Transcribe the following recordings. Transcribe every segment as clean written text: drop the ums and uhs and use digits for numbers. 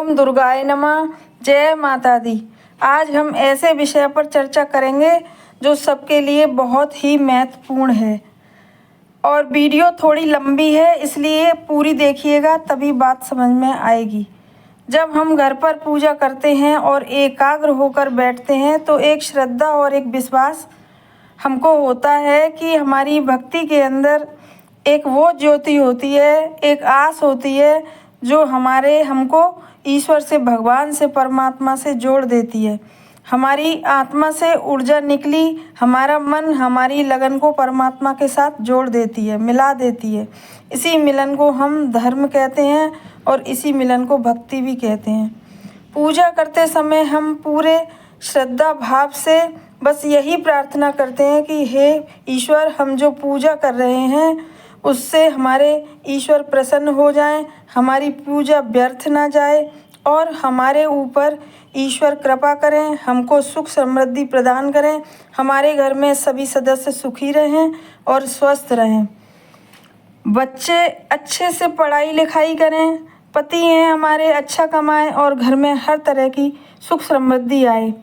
ओम दुर्गाय नमः। जय माता दी। आज हम ऐसे विषय पर चर्चा करेंगे जो सबके लिए बहुत ही महत्वपूर्ण है और वीडियो थोड़ी लंबी है, इसलिए पूरी देखिएगा तभी बात समझ में आएगी। जब हम घर पर पूजा करते हैं और एकाग्र होकर बैठते हैं तो एक श्रद्धा और एक विश्वास हमको होता है कि हमारी भक्ति के अंदर एक वो ज्योति होती है, एक आस होती है जो हमको ईश्वर से, भगवान से, परमात्मा से जोड़ देती है। हमारी आत्मा से ऊर्जा निकली, हमारा मन, हमारी लगन को परमात्मा के साथ जोड़ देती है, मिला देती है। इसी मिलन को हम धर्म कहते हैं और इसी मिलन को भक्ति भी कहते हैं। पूजा करते समय हम पूरे श्रद्धा भाव से बस यही प्रार्थना करते हैं कि हे ईश्वर, हम जो पूजा कर रहे हैं उससे हमारे ईश्वर प्रसन्न हो जाएं, हमारी पूजा व्यर्थ ना जाए और हमारे ऊपर ईश्वर कृपा करें, हमको सुख समृद्धि प्रदान करें, हमारे घर में सभी सदस्य सुखी रहें और स्वस्थ रहें, बच्चे अच्छे से पढ़ाई लिखाई करें, पति हैं हमारे अच्छा कमाएं और घर में हर तरह की सुख समृद्धि आए।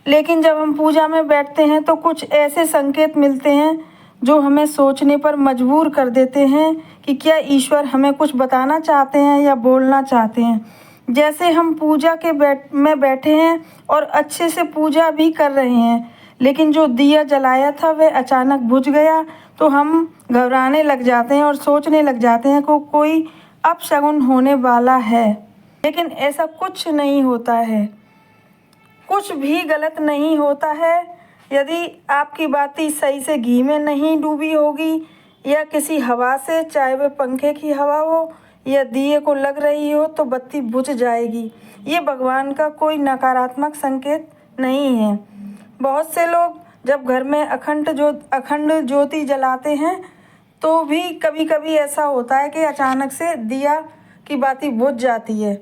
लेकिन जब हम पूजा में बैठते हैं तो कुछ ऐसे संकेत मिलते हैं जो हमें सोचने पर मजबूर कर देते हैं कि क्या ईश्वर हमें कुछ बताना चाहते हैं या बोलना चाहते हैं। जैसे हम पूजा के में बैठे हैं और अच्छे से पूजा भी कर रहे हैं, लेकिन जो दिया जलाया था वह अचानक बुझ गया तो हम घबराने लग जाते हैं और सोचने लग जाते हैं कि कोई अपशगुन होने वाला है। लेकिन ऐसा कुछ नहीं होता है, कुछ भी गलत नहीं होता है। यदि आपकी बाती सही से घी में नहीं डूबी होगी या किसी हवा से, चाहे वह पंखे की हवा हो या दिए को लग रही हो, तो बत्ती बुझ जाएगी। ये भगवान का कोई नकारात्मक संकेत नहीं है। बहुत से लोग जब घर में अखंड ज्योति जलाते हैं तो भी कभी कभी ऐसा होता है कि अचानक से दिया की बाती बुझ जाती है,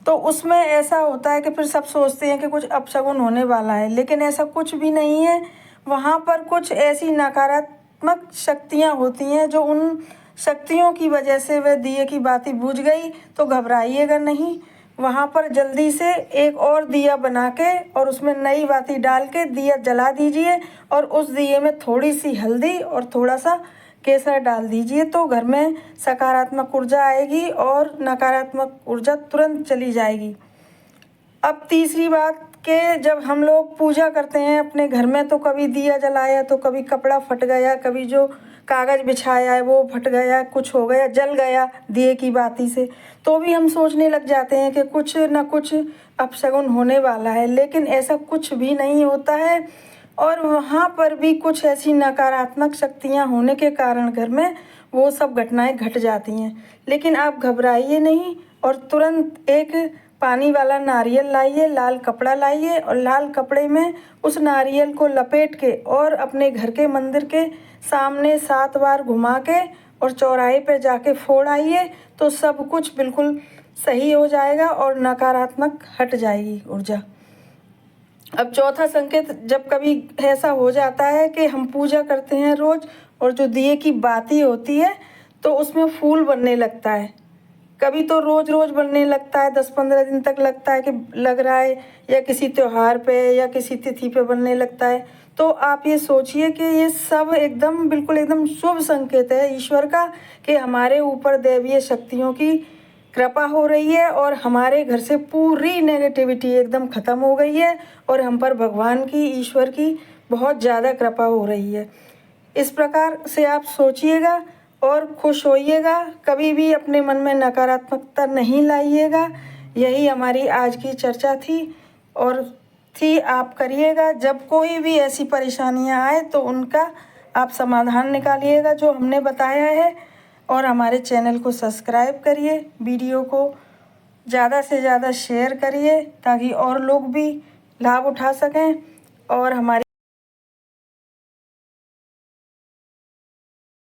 तो उसमें ऐसा होता है कि फिर सब सोचते हैं कि कुछ अपशगुन होने वाला है, लेकिन ऐसा कुछ भी नहीं है। वहाँ पर कुछ ऐसी नकारात्मक शक्तियाँ होती हैं जो उन शक्तियों की वजह से वह दिए की बाती बुझ गई, तो घबराइएगा नहीं। वहाँ पर जल्दी से एक और दिया बना के और उसमें नई बाती डाल के दिया जला दीजिए और उस दिए में थोड़ी सी हल्दी और थोड़ा सा केसर डाल दीजिए, तो घर में सकारात्मक ऊर्जा आएगी और नकारात्मक ऊर्जा तुरंत चली जाएगी। अब तीसरी बात कि जब हम लोग पूजा करते हैं अपने घर में तो कभी दिया जलाया तो कभी कपड़ा फट गया, कभी जो कागज़ बिछाया है वो फट गया, कुछ हो गया, जल गया दिए की बाती से, तो भी हम सोचने लग जाते हैं कि कुछ न कुछ अपशगुन होने वाला है। लेकिन ऐसा कुछ भी नहीं होता है और वहाँ पर भी कुछ ऐसी नकारात्मक शक्तियाँ होने के कारण घर में वो सब घटनाएं घट जाती हैं। लेकिन आप घबराइए नहीं और तुरंत एक पानी वाला नारियल लाइए, लाल कपड़ा लाइए और लाल कपड़े में उस नारियल को लपेट के और अपने घर के मंदिर के सामने 7 बार घुमा के और चौराहे पे जाके फोड़ आइए, तो सब कुछ बिल्कुल सही हो जाएगा और नकारात्मक हट जाएगी ऊर्जा। अब चौथा संकेत, जब कभी ऐसा हो जाता है कि हम पूजा करते हैं रोज़ और जो दिए की बाती होती है तो उसमें फूल बनने लगता है, कभी तो रोज़ रोज़ बनने लगता है, 10-15 दिन तक लगता है कि लग रहा है, या किसी त्यौहार पे या किसी तिथि पे बनने लगता है, तो आप ये सोचिए कि ये सब एकदम बिल्कुल एकदम शुभ संकेत है ईश्वर का कि हमारे ऊपर दैवीय शक्तियों की कृपा हो रही है और हमारे घर से पूरी नेगेटिविटी एकदम ख़त्म हो गई है और हम पर भगवान की, ईश्वर की बहुत ज़्यादा कृपा हो रही है। इस प्रकार से आप सोचिएगा और खुश होइएगा, कभी भी अपने मन में नकारात्मकता नहीं लाइएगा। यही हमारी आज की चर्चा थी आप करिएगा। जब कोई भी ऐसी परेशानियां आए तो उनका आप समाधान निकालिएगा जो हमने बताया है, और हमारे चैनल को सब्सक्राइब करिए, वीडियो को ज़्यादा से ज़्यादा शेयर करिए ताकि और लोग भी लाभ उठा सकें और हमारी